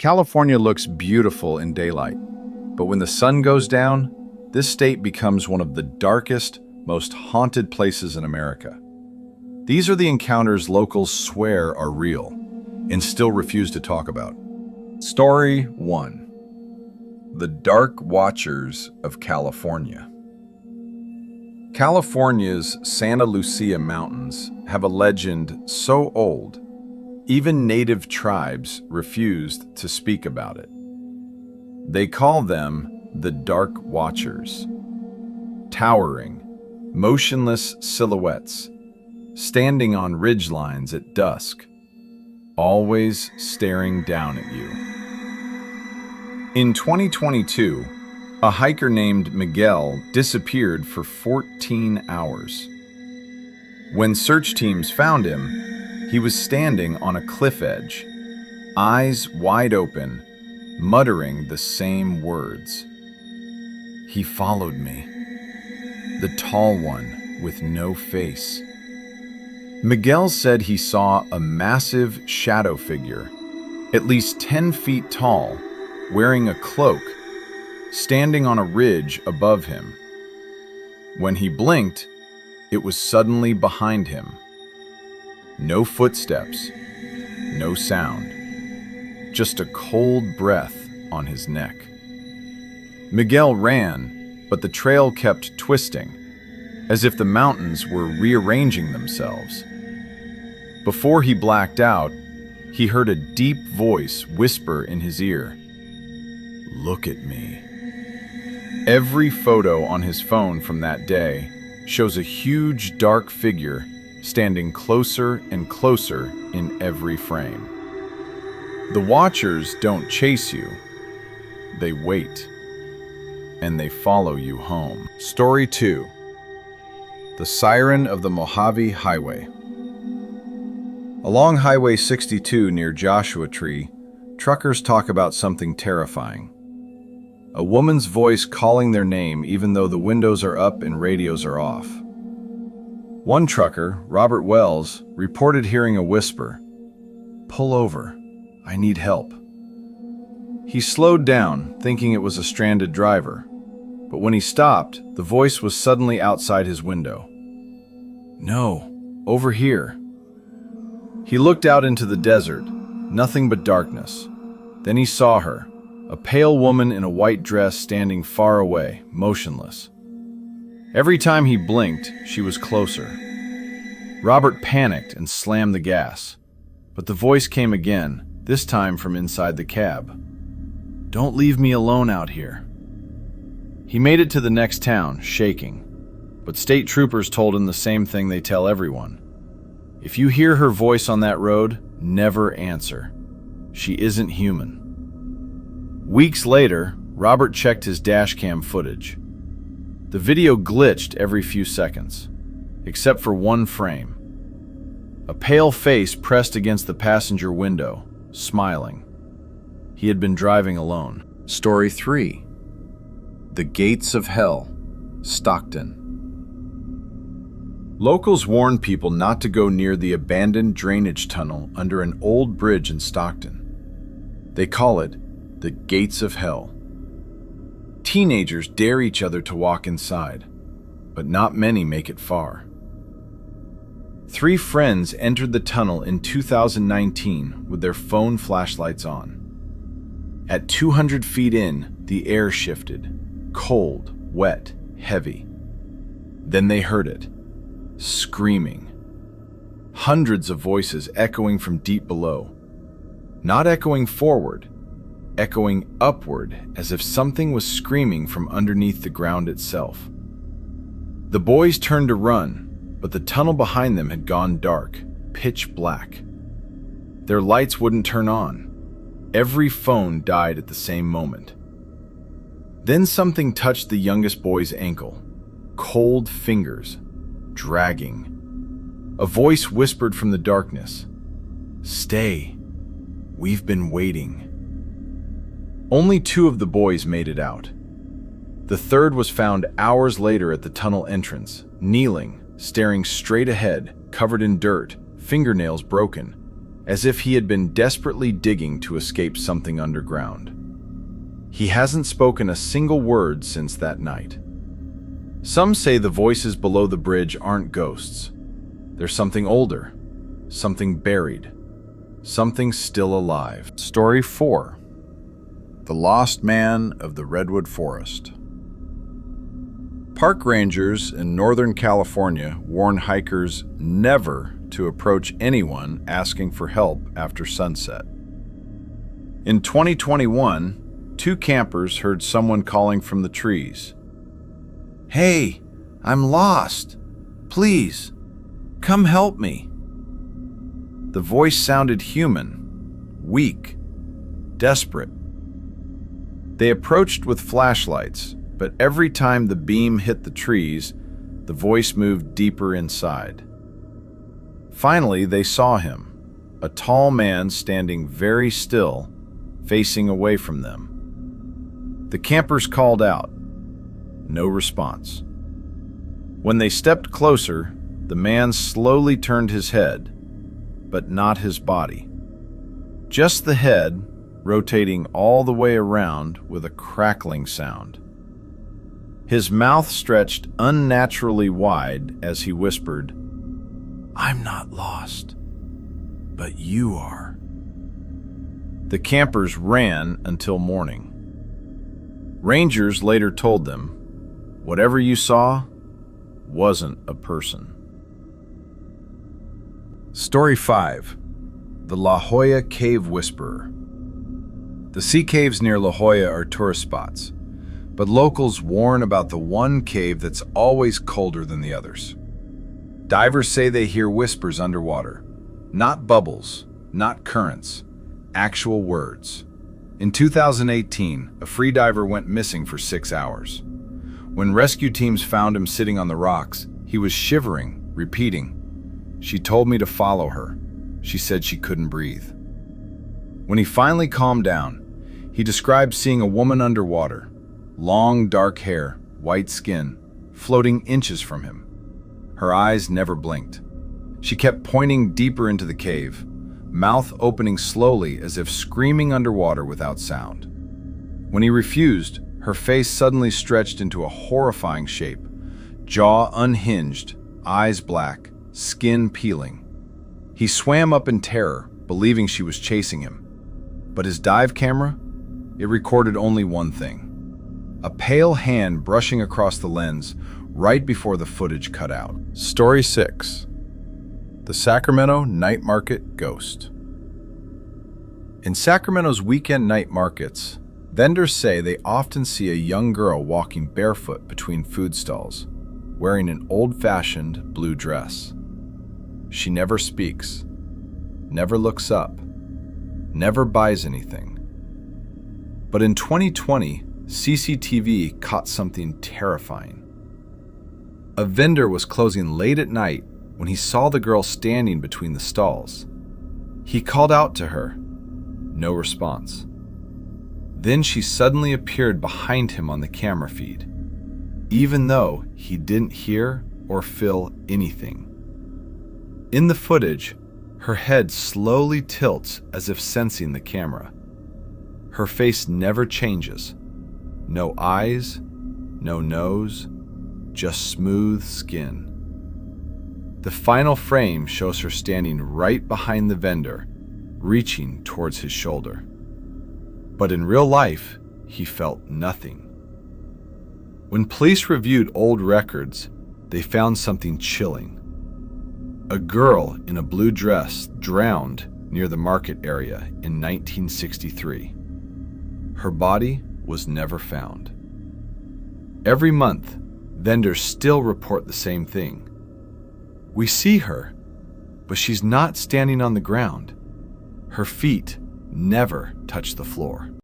California looks beautiful in daylight, but when the sun goes down, this state becomes one of the darkest, most haunted places in America. These are the encounters locals swear are real and still refuse to talk about. Story 1. The Dark Watchers of California. California's Santa Lucia Mountains have a legend so old, even native tribes refused to speak about it. They call them the Dark Watchers. Towering, motionless silhouettes, standing on ridgelines at dusk, always staring down at you. In 2022, a hiker named Miguel disappeared for 14 hours. When search teams found him, he was standing on a cliff edge, eyes wide open, muttering the same words. He followed me, the tall one with no face. Miguel said he saw a massive shadow figure, at least 10 feet tall, wearing a cloak, standing on a ridge above him. When he blinked, it was suddenly behind him. No footsteps, no sound, just a cold breath on his neck. Miguel ran, but the trail kept twisting, as if the mountains were rearranging themselves. Before he blacked out, he heard a deep voice whisper in his ear, "Look at me." Every photo on his phone from that day shows a huge dark figure standing closer and closer in every frame. The Watchers don't chase you, they wait, and they follow you home. Story 2. The Siren of the Mojave Highway. Along Highway 62 near Joshua Tree, truckers talk about something terrifying. A woman's voice calling their name even though the windows are up and radios are off. One trucker, Robert Wells, reported hearing a whisper, "Pull over, I need help." He slowed down, thinking it was a stranded driver, but when he stopped, the voice was suddenly outside his window. "No, over here." He looked out into the desert, nothing but darkness. Then he saw her, a pale woman in a white dress standing far away, motionless. Every time he blinked, she was closer. Robert panicked and slammed the gas, but the voice came again, this time from inside the cab. "Don't leave me alone out here." He made it to the next town, shaking, but state troopers told him the same thing they tell everyone. If you hear her voice on that road, never answer. She isn't human. Weeks later, Robert checked his dashcam footage. The video glitched every few seconds, except for one frame. A pale face pressed against the passenger window, smiling. He had been driving alone. Story 3. The Gates of Hell, Stockton. Locals warn people not to go near the abandoned drainage tunnel under an old bridge in Stockton. They call it the Gates of Hell. Teenagers dare each other to walk inside, but not many make it far. 3 friends entered the tunnel in 2019 with their phone flashlights on. At 200 feet in, the air shifted, cold, wet, heavy. Then they heard it, screaming. Hundreds of voices echoing from deep below. Not echoing forward, echoing upward as if something was screaming from underneath the ground itself. The boys turned to run, but the tunnel behind them had gone dark, pitch black. Their lights wouldn't turn on. Every phone died at the same moment. Then something touched the youngest boy's ankle. Cold fingers, dragging. A voice whispered from the darkness, "Stay, we've been waiting." Only 2 of the boys made it out. The third was found hours later at the tunnel entrance, kneeling, staring straight ahead, covered in dirt, fingernails broken. as if he had been desperately digging to escape something underground. He hasn't spoken a single word since that night. Some say the voices below the bridge aren't ghosts. They're something older, something buried, something still alive. Story 4. The Lost Man of the Redwood Forest. Park rangers in Northern California warn hikers never to approach anyone asking for help after sunset. In 2021, 2 campers heard someone calling from the trees. "Hey, I'm lost. Please, come help me." The voice sounded human, weak, desperate. They approached with flashlights, but every time the beam hit the trees, the voice moved deeper inside. Finally, they saw him, a tall man standing very still, facing away from them. The campers called out. No response. When they stepped closer, the man slowly turned his head, but not his body. Just the head, rotating all the way around with a crackling sound. His mouth stretched unnaturally wide as he whispered, "I'm not lost, but you are." The campers ran until morning. Rangers later told them, "Whatever you saw wasn't a person." Story 5. The La Jolla Cave Whisperer. The sea caves near La Jolla are tourist spots, but locals warn about the one cave that's always colder than the others. Divers say they hear whispers underwater. Not bubbles, not currents, actual words. In 2018, a freediver went missing for 6 hours. When rescue teams found him sitting on the rocks, he was shivering, repeating, "She told me to follow her. She said she couldn't breathe." When he finally calmed down, he described seeing a woman underwater, long dark hair, white skin, floating inches from him. Her eyes never blinked. She kept pointing deeper into the cave, mouth opening slowly as if screaming underwater without sound. When he refused, her face suddenly stretched into a horrifying shape, jaw unhinged, eyes black, skin peeling. He swam up in terror, believing she was chasing him. But his dive camera? It recorded only one thing. A pale hand brushing across the lens right before the footage cut out. Story 6. The Sacramento Night Market Ghost. In Sacramento's weekend night markets, vendors say they often see a young girl walking barefoot between food stalls, wearing an old-fashioned blue dress. She never speaks, never looks up, never buys anything. But in 2020, CCTV caught something terrifying. A vendor was closing late at night when he saw the girl standing between the stalls. He called out to her. No response. Then she suddenly appeared behind him on the camera feed, even though he didn't hear or feel anything. In the footage, her head slowly tilts as if sensing the camera. Her face never changes. No eyes, no nose, just smooth skin. The final frame shows her standing right behind the vendor, reaching towards his shoulder. But in real life, he felt nothing. When police reviewed old records, they found something chilling. A girl in a blue dress drowned near the market area in 1963. Her body was never found. Every month, vendors still report the same thing. We see her, but she's not standing on the ground. Her feet never touch the floor.